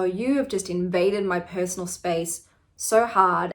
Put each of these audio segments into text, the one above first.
you have just invaded my personal space so hard.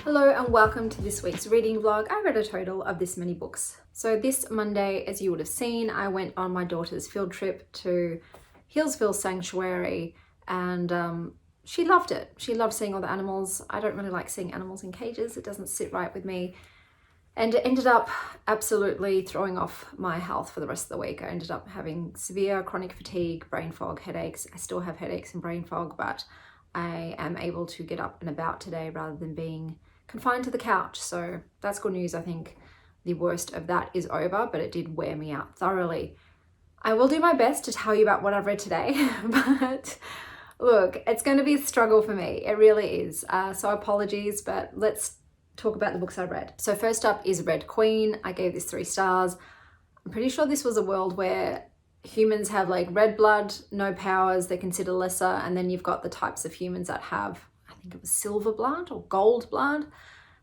Hello and welcome to this week's reading vlog. I read a total of this many books. So this Monday, as you would have seen, I went on my daughter's field trip to Healesville Sanctuary, and she loved it. She loved seeing all the animals. I don't really like seeing animals in cages. It doesn't sit right with me. And it ended up absolutely throwing off my health for the rest of the week. I ended up having severe chronic fatigue, brain fog, headaches. I still have headaches and brain fog, but I am able to get up and about today rather than being confined to the couch. So that's good news. I think the worst of that is over, but it did wear me out thoroughly. I will do my best to tell you about what I've read today, but look, it's going to be a struggle for me. It really is. So apologies, but let's talk about the books I read. So first up is Red Queen. I gave this 3 stars. I'm pretty sure this was a world where humans have like red blood, no powers, they're considered lesser, and then you've got the types of humans that have, I think it was silver blood or gold blood,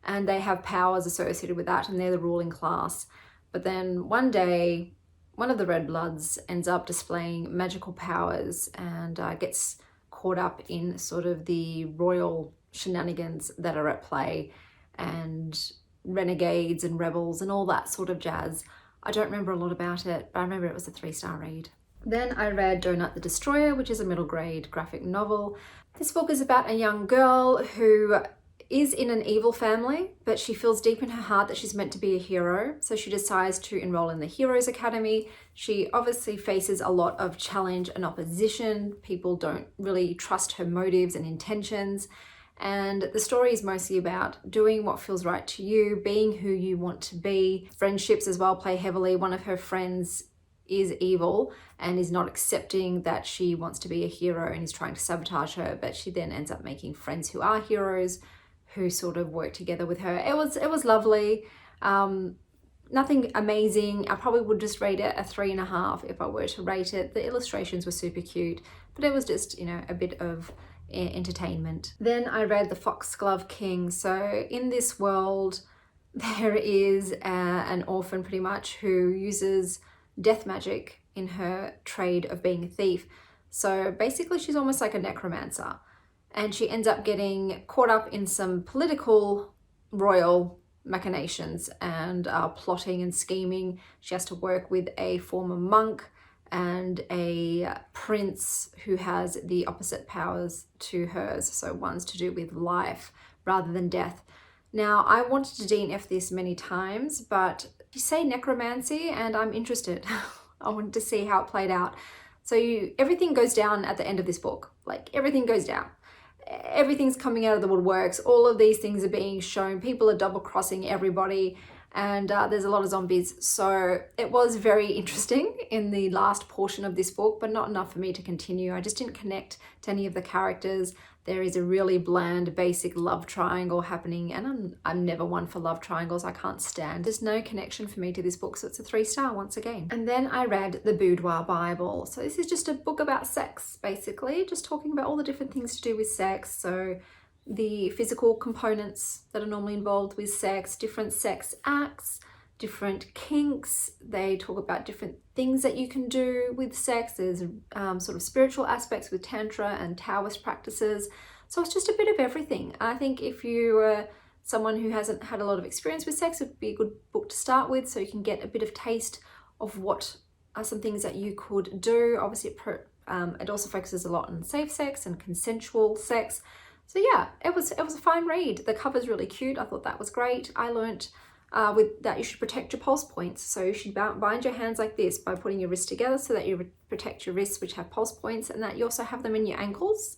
and they have powers associated with that, and they're the ruling class. But then one day, one of the red bloods ends up displaying magical powers and gets caught up in sort of the royal shenanigans that are at play, and renegades and rebels and all that sort of jazz. I don't remember a lot about it, but I remember it was a 3-star read. Then I read Donut the Destroyer, which is a middle grade graphic novel. This book is about a young girl who is in an evil family, but she feels deep in her heart that she's meant to be a hero. So she decides to enroll in the Heroes Academy. She obviously faces a lot of challenge and opposition. People don't really trust her motives and intentions. And the story is mostly about doing what feels right to you, being who you want to be. Friendships as well play heavily. One of her friends is evil and is not accepting that she wants to be a hero and is trying to sabotage her, but she then ends up making friends who are heroes, who sort of work together with her. It was lovely. Nothing amazing. I probably would just rate it a 3.5 if I were to rate it. The illustrations were super cute, but it was just, you know, a bit of entertainment. Then I read The Foxglove King. So in this world, there is an orphan pretty much who uses death magic in her trade of being a thief. So basically she's almost like a necromancer, and she ends up getting caught up in some political royal machinations and plotting and scheming. She has to work with a former monk and a prince who has the opposite powers to hers. So one's to do with life rather than death. Now, I wanted to DNF this many times, but you say necromancy and I'm interested. I wanted to see how it played out. So everything goes down at the end of this book. Like, everything goes down. Everything's coming out of the woodworks. All of these things are being shown. People are double crossing everybody, and there's a lot of zombies. So it was very interesting in the last portion of this book, but not enough for me to continue. I just didn't connect to any of the characters. There is a really bland, basic love triangle happening, and I'm never one for love triangles. I can't stand. There's no connection for me to this book, so it's a 3-star once again. And then I read The Boudoir Bible. So this is just a book about sex, basically, just talking about all the different things to do with sex. So the physical components that are normally involved with sex, different sex acts, different kinks. They talk about different things that you can do with sex. There's sort of spiritual aspects with Tantra and Taoist practices. So it's just a bit of everything. I think if you are someone who hasn't had a lot of experience with sex, it would be a good book to start with, so you can get a bit of taste of what are some things that you could do. Obviously, it also focuses a lot on safe sex and consensual sex. So yeah, it was a fine read. The cover's really cute. I thought that was great. I learnt with that you should protect your pulse points. So you should bind your hands like this by putting your wrists together so that you protect your wrists, which have pulse points, and that you also have them in your ankles.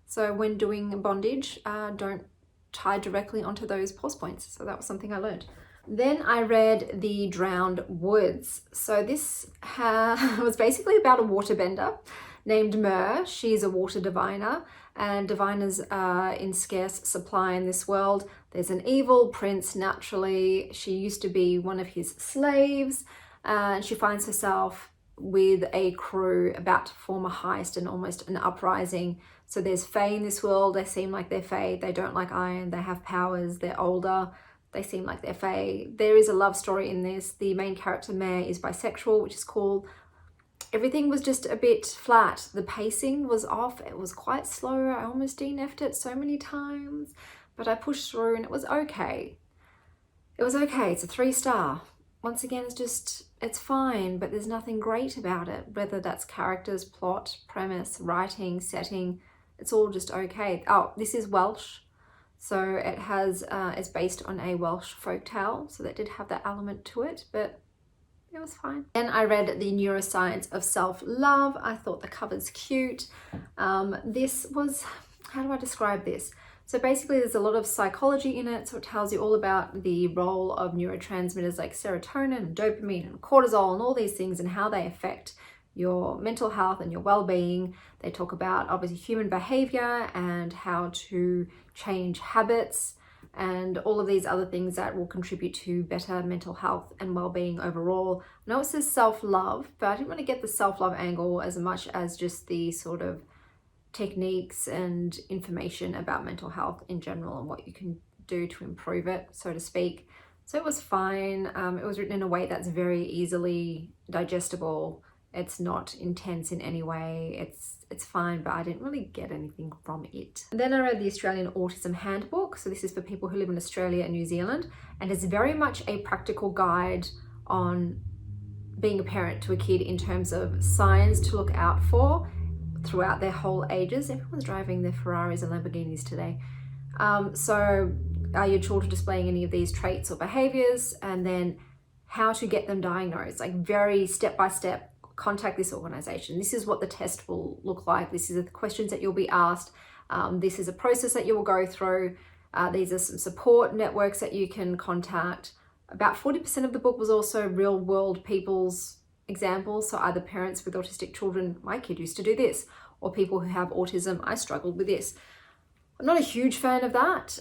So when doing bondage, don't tie directly onto those pulse points. So that was something I learned. Then I read The Drowned Woods. So this was basically about a waterbender named Mer. She's a water diviner, and diviners are in scarce supply in this world. There's an evil prince, naturally. She used to be one of his slaves, and she finds herself with a crew about to form a heist and almost an uprising. So there's fae in this world. They seem like they're fae. They don't like iron. They have powers. They're older. They seem like they're fae. There is a love story in this. The main character, Mare, is bisexual, which is cool. Everything was just a bit flat. The pacing was off. It was quite slow. I almost DNF'd it so many times, but I pushed through and it was okay. It was okay. It's a 3-star. Once again, it's fine, but there's nothing great about it. Whether that's characters, plot, premise, writing, setting, it's all just okay. Oh, this is Welsh. So it has, it's based on a Welsh folktale. So that did have that element to it, but it was fine. Then I read The Neuroscience of Self-Love. I thought the cover's cute. This was, how do I describe this? So basically there's a lot of psychology in it. So it tells you all about the role of neurotransmitters like serotonin and dopamine and cortisol and all these things and how they affect your mental health and your well-being. They talk about obviously human behavior and how to change habits and all of these other things that will contribute to better mental health and well-being overall. I know it says self-love, but I didn't want to get the self-love angle as much as just the sort of techniques and information about mental health in general and what you can do to improve it, so to speak. So it was fine. It was written in a way that's very easily digestible. It's not intense in any way. It's fine, but I didn't really get anything from it. And then I read the Australian Autism Handbook. So this is for people who live in Australia and New Zealand, and it's very much a practical guide on being a parent to a kid in terms of signs to look out for throughout their whole ages. Everyone's driving their Ferraris and Lamborghinis today. So are your children displaying any of these traits or behaviors? And then how to get them diagnosed, like very step-by-step. Contact this organization. This is what the test will look like. This is the questions that you'll be asked. This is a process that you will go through. These are some support networks that you can contact. About 40% of the book was also real world people's examples. So either parents with autistic children, my kid used to do this, or people who have autism, I struggled with this. I'm not a huge fan of that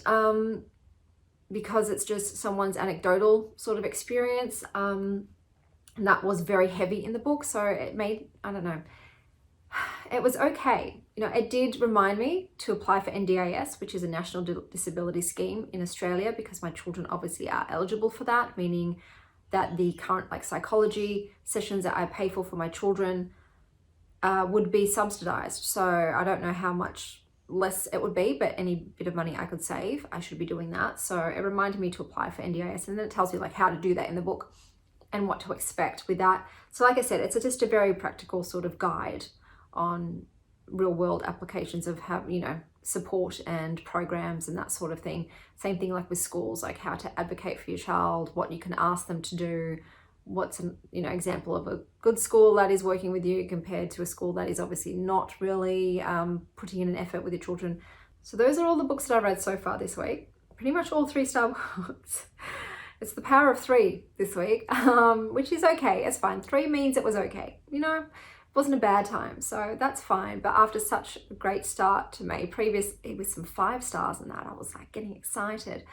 because it's just someone's anecdotal sort of experience. And that was very heavy in the book. So it made, I don't know, it was okay. You know, it did remind me to apply for NDIS, which is a national disability scheme in Australia, because my children obviously are eligible for that, meaning that the current like psychology sessions that I pay for my children would be subsidized. So I don't know how much less it would be, but any bit of money I could save, I should be doing that. So it reminded me to apply for NDIS, and then it tells you like how to do that in the book and what to expect with that. So like I said, it's just a very practical sort of guide on real world applications of how, you know, support and programs and that sort of thing. Same thing like with schools, like how to advocate for your child, what you can ask them to do, what's an, you know, example of a good school that is working with you compared to a school that is obviously not really putting in an effort with your children. So those are all the books that I've read so far this week. Pretty much all 3-star books. It's the power of 3 this week, which is okay. It's fine. 3 means it was okay. You know, it wasn't a bad time, so that's fine. But after such a great start to May, it was some 5 stars in that, I was like getting excited.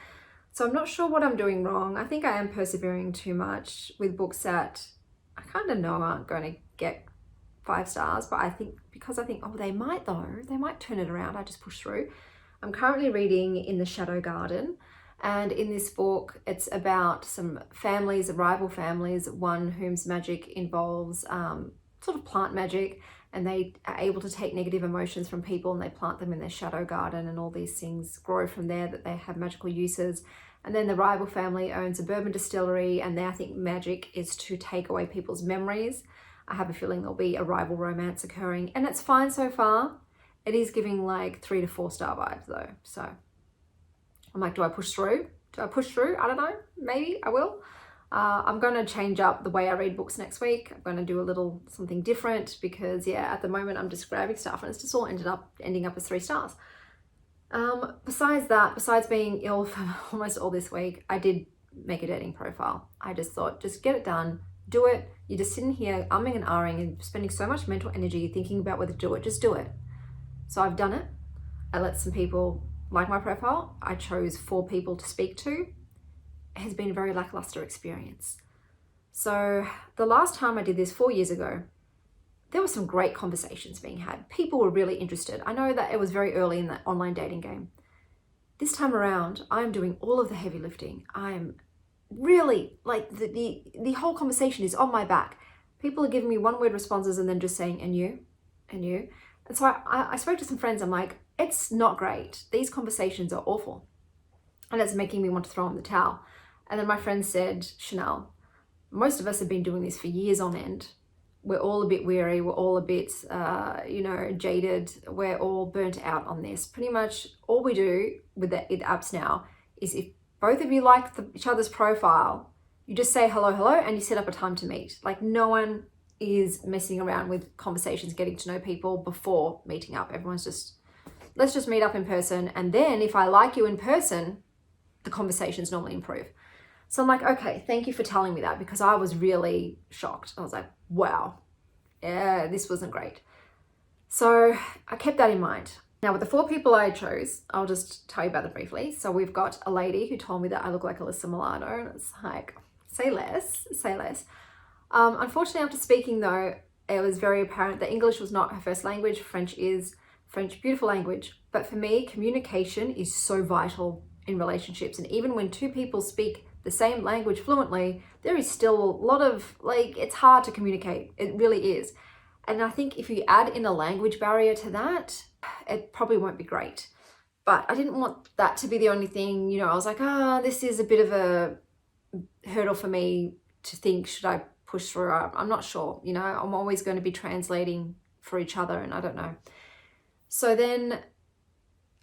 So I'm not sure what I'm doing wrong. I think I am persevering too much with books that I kind of know aren't going to get 5 stars, but I think, oh, they might though. They might turn it around. I just push through. I'm currently reading In the Shadow Garden. And in this book, it's about some families, rival families, one whose magic involves sort of plant magic, and they are able to take negative emotions from people and they plant them in their shadow garden, and all these things grow from there that they have magical uses. And then the rival family owns a bourbon distillery, and I think magic is to take away people's memories. I have a feeling there'll be a rival romance occurring, and it's fine so far. It is giving like 3 to 4 star vibes though, so I'm like, do I push through? I don't know. Maybe I will. I'm going to change up the way I read books next week. I'm going to do a little something different because, yeah, at the moment I'm just grabbing stuff and it's just all ending up as 3 stars. Besides being ill for almost all this week, I did make a dating profile. I just thought, just get it done, do it. You're just sitting here umming and ahhing and spending so much mental energy thinking about whether to do it, just do it. So I've done it. I let some people like my profile. I chose 4 people to speak to. It has been a very lackluster experience. So the last time I did this 4 years ago, there were some great conversations being had. People were really interested. I know that it was very early in the online dating game. This time around, I'm doing all of the heavy lifting. I'm really, like, the whole conversation is on my back. People are giving me one-word responses and then just saying, and you, and you. And so I spoke to some friends. I'm like, it's not great. These conversations are awful. And it's making me want to throw in the towel. And then my friend said, Chanel, most of us have been doing this for years on end. We're all a bit weary. We're all a bit, jaded. We're all burnt out on this. Pretty much all we do with the apps now is if both of you like each other's profile, you just say hello, hello, and you set up a time to meet. Like, no one is messing around with conversations, getting to know people before meeting up. Everyone's just, let's just meet up in person. And then if I like you in person, the conversations normally improve. So I'm like, okay, thank you for telling me that, because I was really shocked. I was like, wow, yeah, this wasn't great. So I kept that in mind. Now with the 4 people I chose, I'll just tell you about them briefly. So we've got a lady who told me that I look like Alyssa Milano, and it's like, say less, say less. Unfortunately, after speaking though, it was very apparent that English was not her first language. French is. French, beautiful language. But for me, communication is so vital in relationships. And even when 2 people speak the same language fluently, there is still a lot of, like, it's hard to communicate. It really is. And I think if you add in a language barrier to that, it probably won't be great. But I didn't want that to be the only thing. You know, I was like, this is a bit of a hurdle for me to think, should I push through? I'm not sure. You know, I'm always going to be translating for each other, and I don't know. So then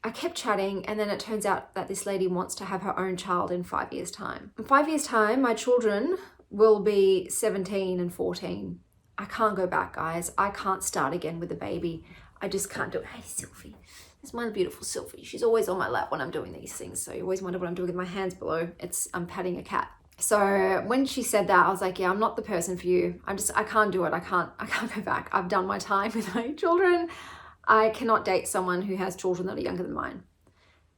I kept chatting, and then it turns out that this lady wants to have her own child in 5 years' time. In 5 years' time, my children will be 17 and 14. I can't go back, guys. I can't start again with a baby. I just can't do it. Hey, Sylvie. This is my beautiful Sylvie. She's always on my lap when I'm doing these things. So you always wonder what I'm doing with my hands below. I'm patting a cat. So when she said that, I was like, yeah, I'm not the person for you. I can't do it. I can't go back. I've done my time with my children. I cannot date someone who has children that are younger than mine.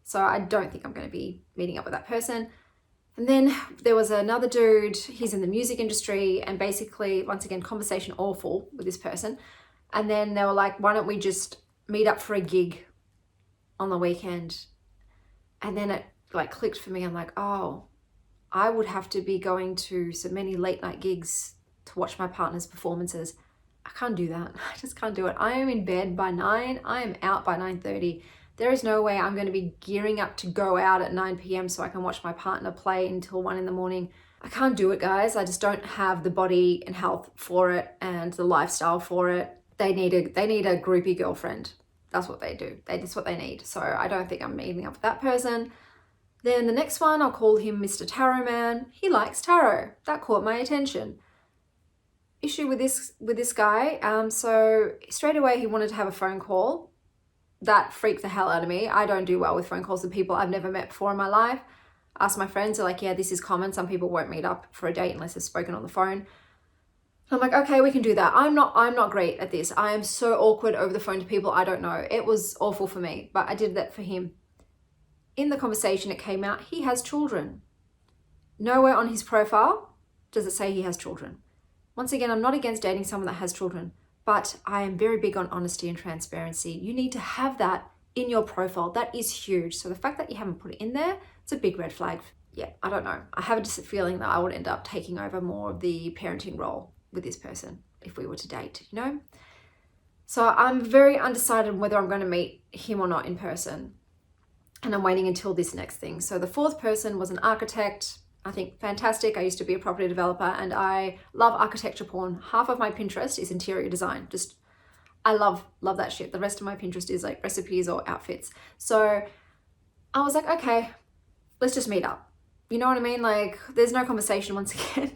So I don't think I'm going to be meeting up with that person. And then there was another dude, he's in the music industry, and basically, once again, conversation awful with this person. And then they were like, why don't we just meet up for a gig on the weekend? And then it like clicked for me. I'm like, oh, I would have to be going to so many late night gigs to watch my partner's performances. I can't do that. I just can't do it. I am in bed by 9. I am out by 9:30. There is no way I'm going to be gearing up to go out at 9 p.m. so I can watch my partner play until 1 in the morning. I can't do it, guys. I just don't have the body and health for it and the lifestyle for it. They need a groupie girlfriend. That's what they do. That's what they need. So I don't think I'm meeting up with that person. Then the next one, I'll call him Mr. Tarot Man. He likes tarot. That caught my attention. Issue with this guy. So straight away he wanted to have a phone call. That freaked the hell out of me. I don't do well with phone calls with people I've never met before in my life. Ask my friends, they're like, yeah, this is common. Some people won't meet up for a date unless they've spoken on the phone. I'm like, okay, we can do that. I'm not great at this. I am so awkward over the phone to people I don't know. It was awful for me, but I did that for him. In the conversation, it came out, he has children. Nowhere on his profile does it say he has children. Once again, I'm not against dating someone that has children, but I am very big on honesty and transparency. You need to have that in your profile. That is huge. So the fact that you haven't put it in there, it's a big red flag. Yeah, I don't know. I have a feeling that I would end up taking over more of the parenting role with this person if we were to date, you know? So I'm very undecided whether I'm going to meet him or not in person. And I'm waiting until this next thing. So the 4th person was an architect. I think fantastic. I used to be a property developer and I love architecture porn. Half of my Pinterest is interior design. I love that shit. The rest of my Pinterest is like recipes or outfits. So I was like, okay, let's just meet up. You know what I mean? Like, there's no conversation once again.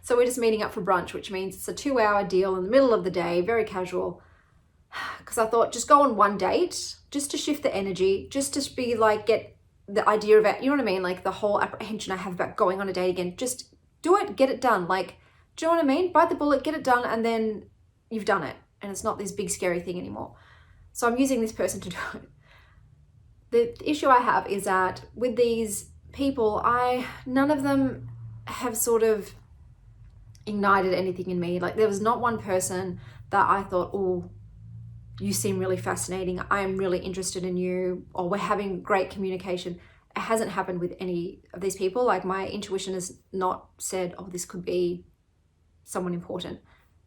So we're just meeting up for brunch, which means it's a 2-hour deal in the middle of the day, very casual. Because I thought, just go on one date, just to shift the energy, just to be like, get the idea of it, you know what I mean? Like the whole apprehension I have about going on a date again. Just do it, get it done. Like, do you know what I mean? Bite the bullet, get it done, and then you've done it. And it's not this big scary thing anymore. So I'm using this person to do it. The issue I have is that with these people, none of them have sort of ignited anything in me. Like there was not one person that I thought, oh, you seem really fascinating, I'm really interested in you, or we're having great communication. It hasn't happened with any of these people. Like my intuition has not said, oh, this could be someone important.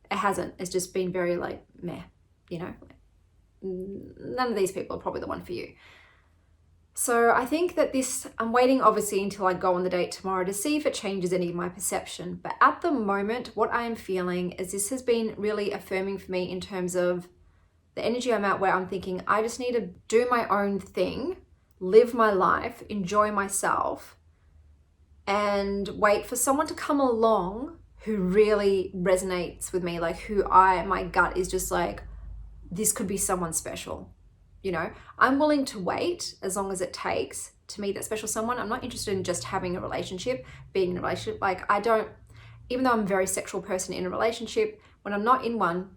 It hasn't. It's just been very like, meh, you know, none of these people are probably the one for you. So I think that I'm waiting obviously until I go on the date tomorrow to see if it changes any of my perception. But at the moment, what I am feeling is this has been really affirming for me in terms of the energy I'm at, where I'm thinking, I just need to do my own thing, live my life, enjoy myself, and wait for someone to come along who really resonates with me, like my gut is just like, this could be someone special. You know, I'm willing to wait as long as it takes to meet that special someone. I'm not interested in just having a relationship, being in a relationship. Like even though I'm a very sexual person in a relationship, when I'm not in one,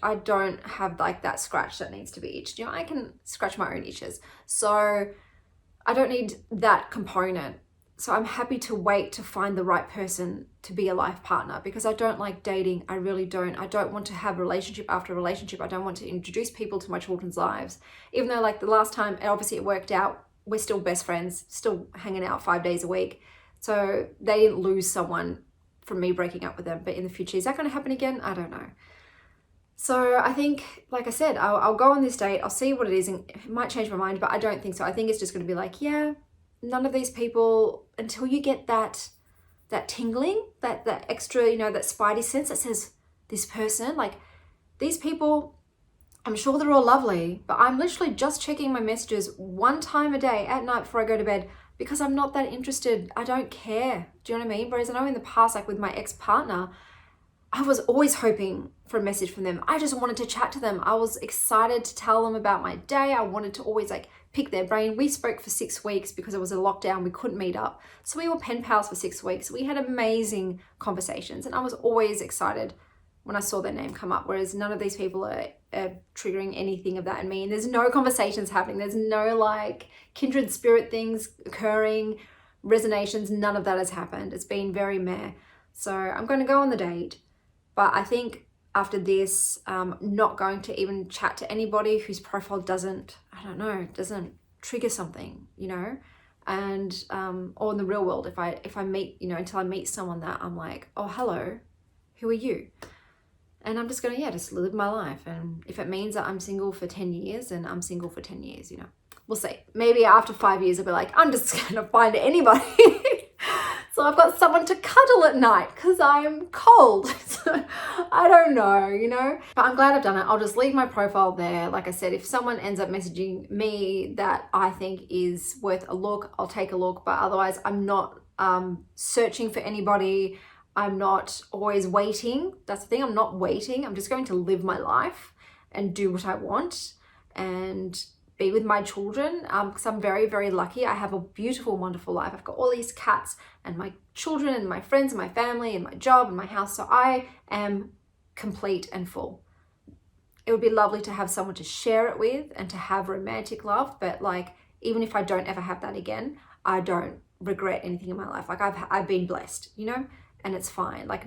I don't have like that scratch that needs to be itched. You know, I can scratch my own itches. So I don't need that component. So I'm happy to wait to find the right person to be a life partner, because I don't like dating. I really don't. I don't want to have relationship after relationship. I don't want to introduce people to my children's lives. Even though like the last time, obviously it worked out. We're still best friends, still hanging out 5 days a week. So they didn't lose someone from me breaking up with them. But in the future, is that going to happen again? I don't know. So I think, like I said, I'll go on this date. I'll see what it is, and it might change my mind, but I don't think so. I think it's just going to be like, yeah, none of these people, until you get that tingling, that extra, you know, that spidey sense that says this person, like these people, I'm sure they're all lovely, but I'm literally just checking my messages one time a day at night before I go to bed, because I'm not that interested. I don't care. Do you know what I mean? Whereas I know in the past, like with my ex-partner, I was always hoping for a message from them. I just wanted to chat to them. I was excited to tell them about my day. I wanted to always like pick their brain. We spoke for 6 weeks because it was a lockdown. We couldn't meet up. So we were pen pals for 6 weeks. We had amazing conversations, and I was always excited when I saw their name come up, whereas none of these people are triggering anything of that in me. And there's no conversations happening. There's no like kindred spirit things occurring, resonations. None of that has happened. It's been very meh. So I'm going to go on the date. But I think after this, not going to even chat to anybody whose profile doesn't trigger something, you know? And, or in the real world, if I meet, you know, until I meet someone that I'm like, oh, hello, who are you? And I'm just going to, just live my life. And if it means that I'm single for 10 years, then I'm single for 10 years, you know? We'll see. Maybe after 5 years, I'll be like, I'm just going to find anybody. So I've got someone to cuddle at night because I'm cold. So I don't know, you know, but I'm glad I've done it. I'll just leave my profile there. Like I said, if someone ends up messaging me that I think is worth a look, I'll take a look. But otherwise, I'm not searching for anybody. I'm not always waiting. That's the thing. I'm not waiting. I'm just going to live my life and do what I want and be with my children, because I'm very, very lucky. I have a beautiful, wonderful life. I've got all these cats and my children and my friends and my family and my job and my house. So I am complete and full. It would be lovely to have someone to share it with and to have romantic love. But like, even if I don't ever have that again, I don't regret anything in my life. Like I've been blessed, you know, and it's fine. Like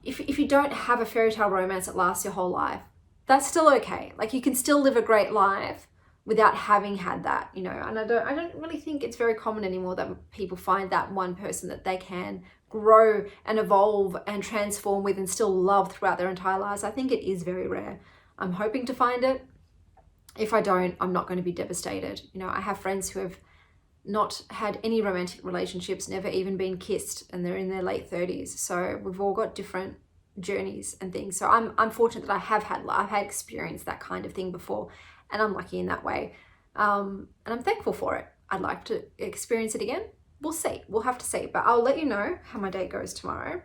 if you don't have a fairy tale romance that lasts your whole life, that's still okay. Like you can still live a great life without having had that, you know. And I don't really think it's very common anymore that people find that one person that they can grow and evolve and transform with and still love throughout their entire lives. I think it is very rare. I'm hoping to find it. If I don't, I'm not going to be devastated. You know, I have friends who have not had any romantic relationships, never even been kissed, and they're in their late 30s. So we've all got different journeys and things. So I'm fortunate that I've had experienced that kind of thing before, and I'm lucky in that way. And I'm thankful for it. I'd like to experience it again. We'll see. We'll have to see. But I'll let you know how my date goes tomorrow.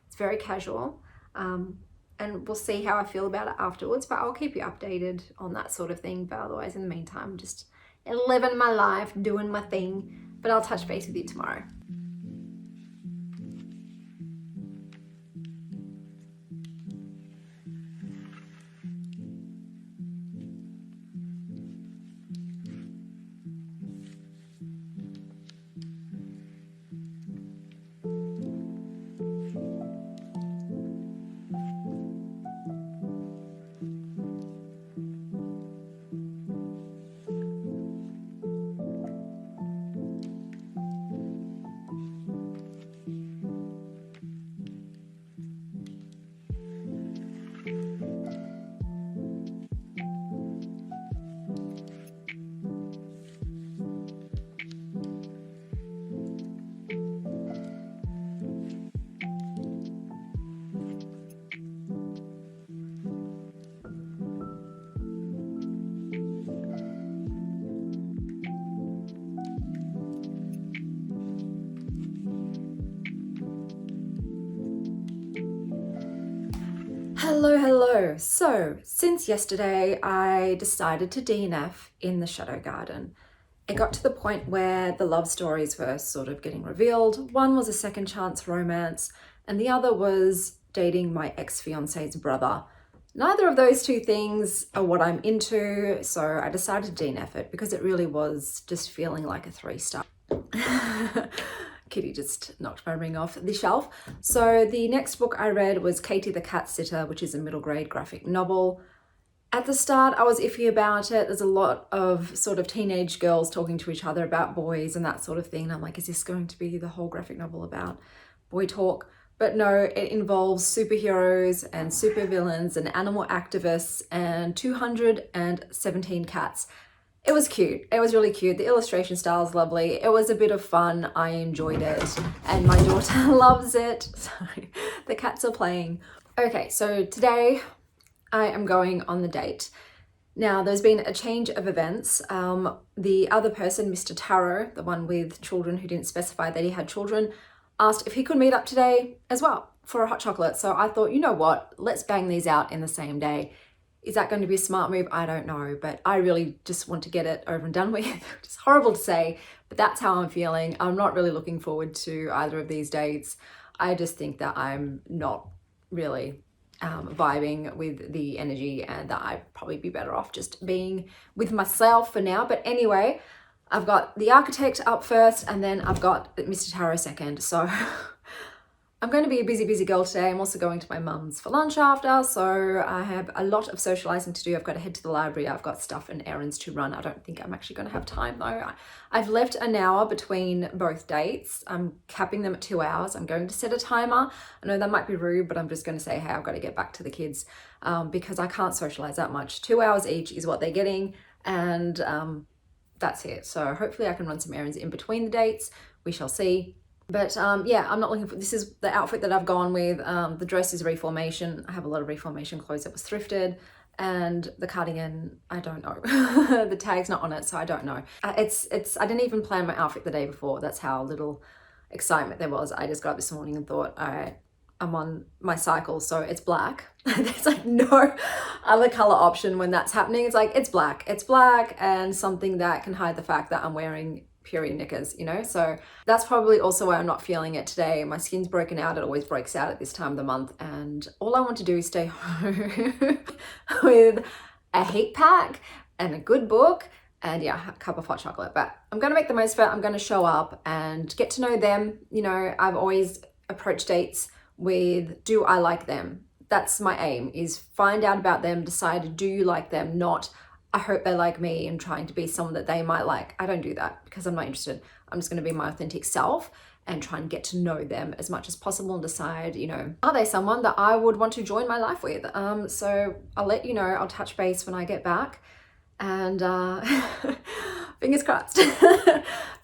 It's very casual. And we'll see how I feel about it afterwards. But I'll keep you updated on that sort of thing. But otherwise, in the meantime, just living my life, doing my thing, but I'll touch base with you tomorrow. Hello. So, since yesterday, I decided to DNF in the shadow garden. It got to the point where the love stories were sort of getting revealed. One was a second chance romance, and the other was dating my ex-fiance's brother. Neither of those two things are what I'm into, so I decided to DNF it because it really was just feeling like a 3-star. Kitty just knocked my ring off the shelf. So the next book I read was Katie the Catsitter, which is a middle grade graphic novel. At the start, I was iffy about it. There's a lot of sort of teenage girls talking to each other about boys and that sort of thing. And I'm like, is this going to be the whole graphic novel about boy talk? But no, it involves superheroes and supervillains and animal activists and 217 cats. It was cute. It was really cute. The illustration style is lovely. It was a bit of fun. I enjoyed it. And my daughter loves it. Sorry, the cats are playing. Okay, so today I am going on the date. Now, there's been a change of events. The other person, Mr. Taro, the one with children who didn't specify that he had children, asked if he could meet up today as well for a hot chocolate. So I thought, you know what, let's bang these out in the same day. Is that going to be a smart move? I don't know, but I really just want to get it over and done with. It's horrible to say, but that's how I'm feeling. I'm not really looking forward to either of these dates. I just think that I'm not really vibing with the energy and that I'd probably be better off just being with myself for now. But anyway, I've got the architect up first and then I've got Mr. Taro second. So I'm going to be a busy girl today. I'm also going to my mum's for lunch after, so I have a lot of socializing to do. I've got to head to the library. I've got stuff and errands to run. I don't think I'm actually going to have time though. I've left an hour between both dates. I'm capping them at 2 hours. I'm going to set a timer. I know that might be rude, but I'm just going to say, hey, I've got to get back to the kids because I can't socialize that much. 2 hours each is what they're getting, and that's it. So hopefully I can run some errands in between the dates. We shall see. But yeah, I'm not looking for, this is the outfit that I've gone with. The dress is Reformation. I have a lot of Reformation clothes that was thrifted, and the cardigan, I don't know. The tag's not on it, so I don't know. I didn't even plan my outfit the day before. That's how little excitement there was. I just got up this morning and thought, all right, I'm on my cycle, so it's black. There's like no other color option when that's happening. It's like, it's black and something that can hide the fact that I'm wearing period knickers, you know? So that's probably also why I'm not feeling it today. My skin's broken out. It always breaks out at this time of the month. And all I want to do is stay home with a heat pack and a good book and yeah, a cup of hot chocolate. But I'm going to make the most of it. I'm going to show up and get to know them. You know, I've always approached dates with, do I like them? That's my aim, is find out about them, decide, do you like them? Not, I hope they like me and trying to be someone that they might like. I don't do that because I'm not interested. I'm just going to be my authentic self and try and get to know them as much as possible and decide, you know, are they someone that I would want to join my life with? So I'll let you know. I'll touch base when I get back, and fingers crossed.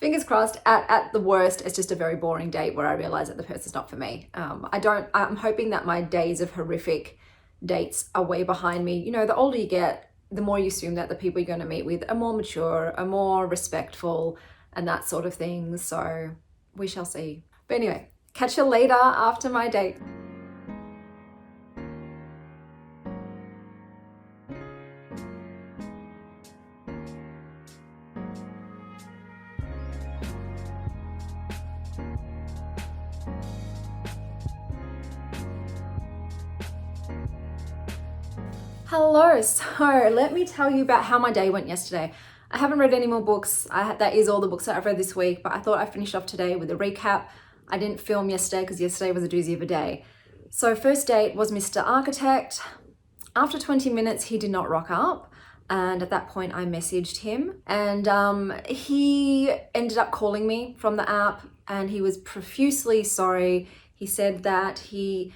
Fingers crossed. At the worst, it's just a very boring date where I realize that the person's not for me. I'm hoping that my days of horrific dates are way behind me. You know, the older you get, the more you assume that the people you're going to meet with are more mature, are more respectful, and that sort of thing. So we shall see. But anyway, catch you later after my date. Hello, so let me tell you about how my day went yesterday. I haven't read any more books. That is all the books that I've read this week, but I thought I'd finish off today with a recap. I didn't film yesterday because yesterday was a doozy of a day. So first date was Mr. Architect. After 20 minutes, he did not rock up. And at that point I messaged him and he ended up calling me from the app and he was profusely sorry. He said that he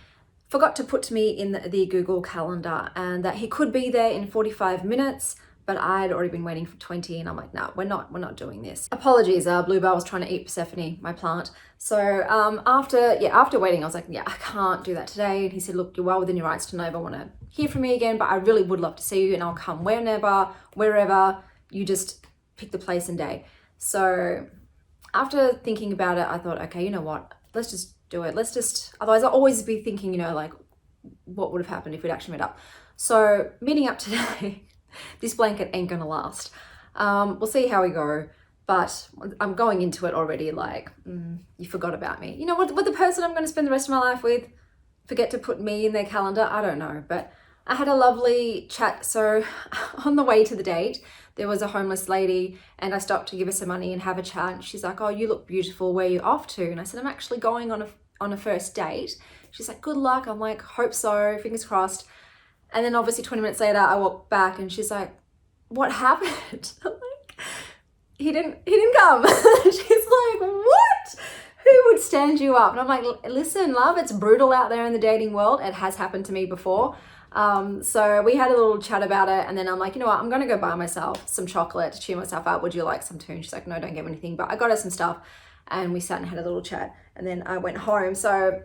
forgot to put me in the Google Calendar and that he could be there in 45 minutes, but I'd already been waiting for 20 and I'm like, no, we're not doing this. Apologies, Bluebell was trying to eat Persephone, my plant. So after waiting, I was like, yeah, I can't do that today. And he said, look, you're well within your rights to never want to hear from me again, but I really would love to see you and I'll come wherever, you just pick the place and day. So after thinking about it, I thought, okay, you know what, let's just do it. Otherwise I'll always be thinking, you know, like what would have happened if we'd actually met up. So meeting up today, this blanket ain't gonna last. We'll see how we go, but I'm going into it already like, you forgot about me. You know what the person I'm gonna spend the rest of my life with forget to put me in their calendar? I don't know, but I had a lovely chat. So on the way to the date, there was a homeless lady and I stopped to give her some money and have a chat. She's like, oh, you look beautiful. Where are you off to? And I said, I'm actually going on a first date. She's like, good luck. I'm like, hope so, fingers crossed. And then obviously 20 minutes later, I walked back and she's like, what happened? I'm like, he didn't come. She's like, what? Who would stand you up? And I'm like, listen, love, it's brutal out there in the dating world. It has happened to me before. So we had a little chat about it and then I'm like, you know what, I'm going to go buy myself some chocolate to cheer myself up. Would you like some too? And she's like, no, don't get me anything, but I got her some stuff and we sat and had a little chat and then I went home. So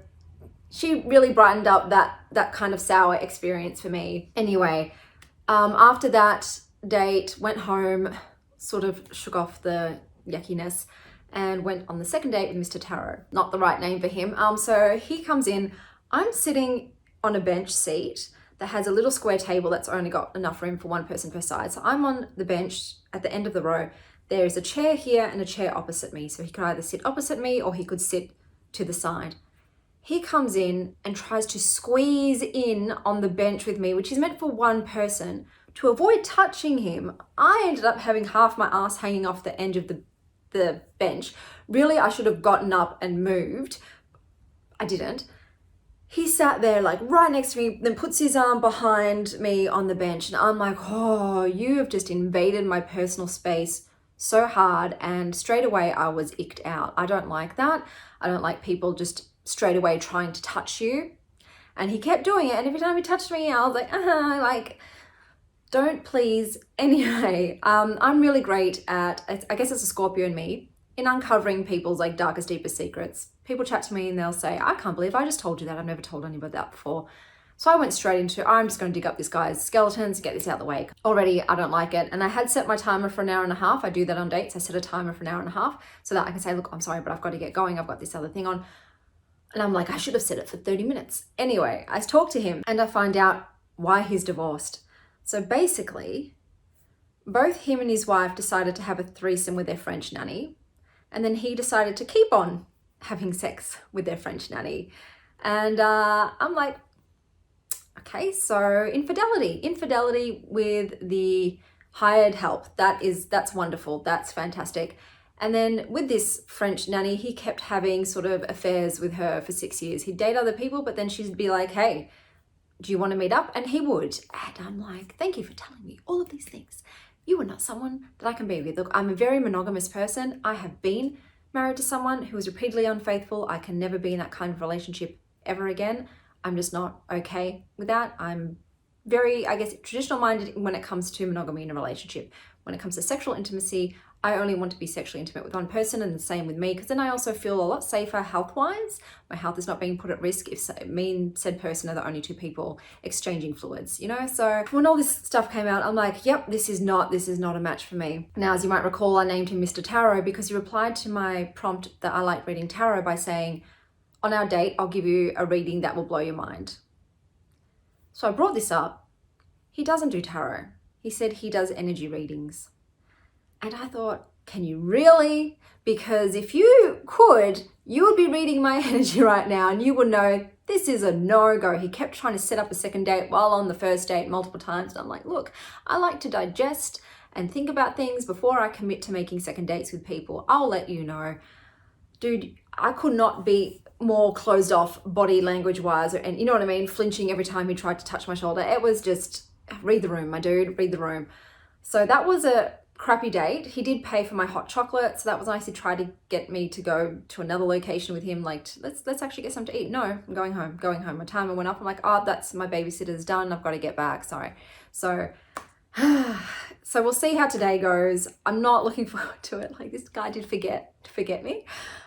she really brightened up that kind of sour experience for me. Anyway, after that date, went home, sort of shook off the yuckiness and went on the second date with Mr. Tarot. Not the right name for him. So he comes in, I'm sitting on a bench seat that has a little square table that's only got enough room for one person per side. So I'm on the bench at the end of the row. There is a chair here and a chair opposite me. So he could either sit opposite me or he could sit to the side. He comes in and tries to squeeze in on the bench with me, which is meant for one person. To avoid touching him, I ended up having half my ass hanging off the edge of the bench. Really, I should have gotten up and moved. I didn't. He sat there like right next to me, then puts his arm behind me on the bench. And I'm like, oh, you have just invaded my personal space so hard. And straight away I was icked out. I don't like that. I don't like people just straight away trying to touch you. And he kept doing it. And every time he touched me, I was like, don't please. Anyway, I'm really great at, I guess it's a Scorpio in me, in uncovering people's like darkest, deepest secrets. People chat to me and they'll say, I can't believe I just told you that. I've never told anybody that before. So I went straight into, I'm just going to dig up this guy's skeletons, get this out of the way. Already, I don't like it. And I had set my timer for an hour and a half. I do that on dates. I set a timer for an hour and a half so that I can say, look, I'm sorry, but I've got to get going. I've got this other thing on. And I'm like, I should have set it for 30 minutes. Anyway, I talk to him and I find out why he's divorced. So basically, both him and his wife decided to have a threesome with their French nanny. And then he decided to keep on having sex with their French nanny. And I'm like, okay, so infidelity with the hired help. That's wonderful. That's fantastic. And then with this French nanny, he kept having sort of affairs with her for 6 years. He'd date other people, but then she'd be like, hey, do you want to meet up? And he would. And I'm like, thank you for telling me all of these things. You are not someone that I can be with. Look, I'm a very monogamous person. I have been married to someone who was repeatedly unfaithful. I can never be in that kind of relationship ever again. I'm just not okay with that. I'm very, I guess, traditional minded when it comes to monogamy in a relationship. When it comes to sexual intimacy, I only want to be sexually intimate with one person, and the same with me, because then I also feel a lot safer health-wise. My health is not being put at risk if me and said person are the only two people exchanging fluids, you know? So when all this stuff came out, I'm like, yep, this is not a match for me. Now, as you might recall, I named him Mr. Tarot because he replied to my prompt that I like reading tarot by saying, on our date, I'll give you a reading that will blow your mind. So I brought this up. He doesn't do tarot. He said he does energy readings. And I thought, can you really? Because if you could, you would be reading my energy right now and you would know This is a no-go. He kept trying to set up a second date while on the first date multiple times. And I'm like, look, I like to digest and think about things before I commit to making second dates with people. I'll let you know. Dude, I could not be more closed off body language wise, and you know what I mean, flinching every time he tried to touch my shoulder. It was just, read the room, my dude, read the room. So that was a crappy date. He did pay for my hot chocolate, so that was nice. He tried to get me to go to another location with him, like, let's actually get something to eat. No, I'm going home. My timer went up. I'm like, oh, that's, my babysitter's done, I've got to get back, sorry. So so we'll see how today goes. I'm not looking forward to it. Like, this guy did forget me,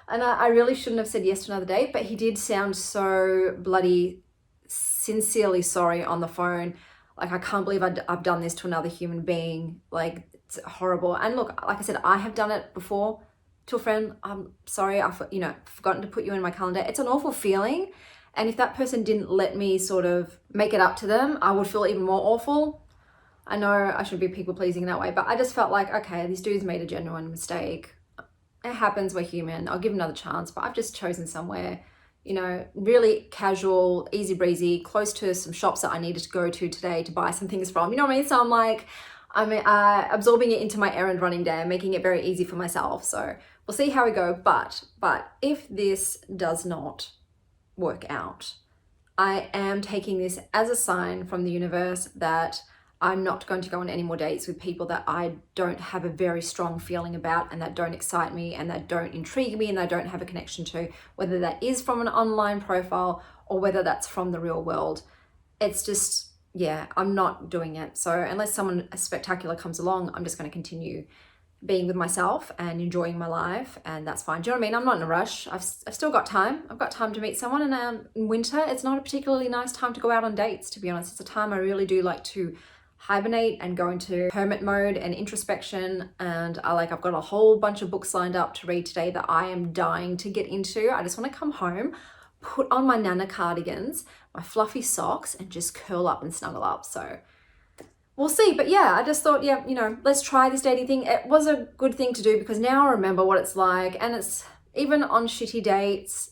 and I really shouldn't have said yes to another date, but he did sound so bloody sincerely sorry on the phone. Like, I can't believe I've done this to another human being. Like, it's horrible. And look, like I said, I have done it before to a friend. I'm sorry, I've forgotten to put you in my calendar. It's an awful feeling. And if that person didn't let me sort of make it up to them, I would feel even more awful. I know I should be people pleasing in that way, but I just felt like, okay, this dude's made a genuine mistake. It happens, we're human. I'll give him another chance, but I've just chosen somewhere, you know, really casual, easy breezy, close to some shops that I needed to go to today to buy some things from, you know what I mean? So I'm like, I'm absorbing it into my errand running day, making it very easy for myself. So we'll see how we go. But if this does not work out, I am taking this as a sign from the universe that I'm not going to go on any more dates with people that I don't have a very strong feeling about, and that don't excite me, and that don't intrigue me, and I don't have a connection to, whether that is from an online profile or whether that's from the real world. It's just, yeah, I'm not doing it. So unless someone spectacular comes along, I'm just going to continue being with myself and enjoying my life, and that's fine. Do you know what I mean? I'm not in a rush. I've still got time. I've got time to meet someone, and in winter, it's not a particularly nice time to go out on dates, to be honest. It's a time I really do like to hibernate and go into hermit mode and introspection, and I've got a whole bunch of books lined up to read today that I am dying to get into. I just want to come home, put on my Nana cardigans, my fluffy socks, and just curl up and snuggle up. So we'll see. But yeah, I just thought, yeah, let's try this dating thing. It was a good thing to do because now I remember what it's like, and it's even on shitty dates,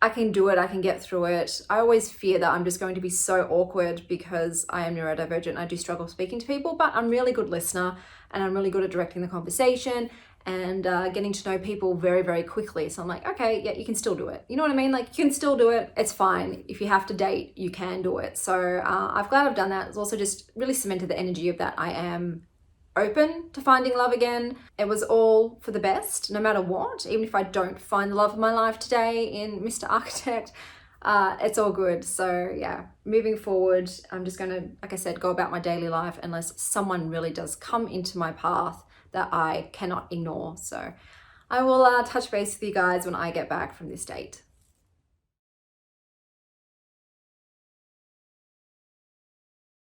I can do it, I can get through it. I always fear that I'm just going to be so awkward because I am neurodivergent. I do struggle speaking to people, but I'm a really good listener, and I'm really good at directing the conversation and getting to know people very, very quickly. So I'm like, okay, yeah, you can still do it. You know what I mean? Like, you can still do it. It's fine. If you have to date, you can do it. So I'm glad I've done that. It's also just really cemented the energy of that I am open to finding love again. It was all for the best, no matter what. Even if I don't find the love of my life today in Mr. Architect, it's all good. So yeah, moving forward, I'm just gonna, like I said, go about my daily life unless someone really does come into my path that I cannot ignore. So I will touch base with you guys when I get back from this date.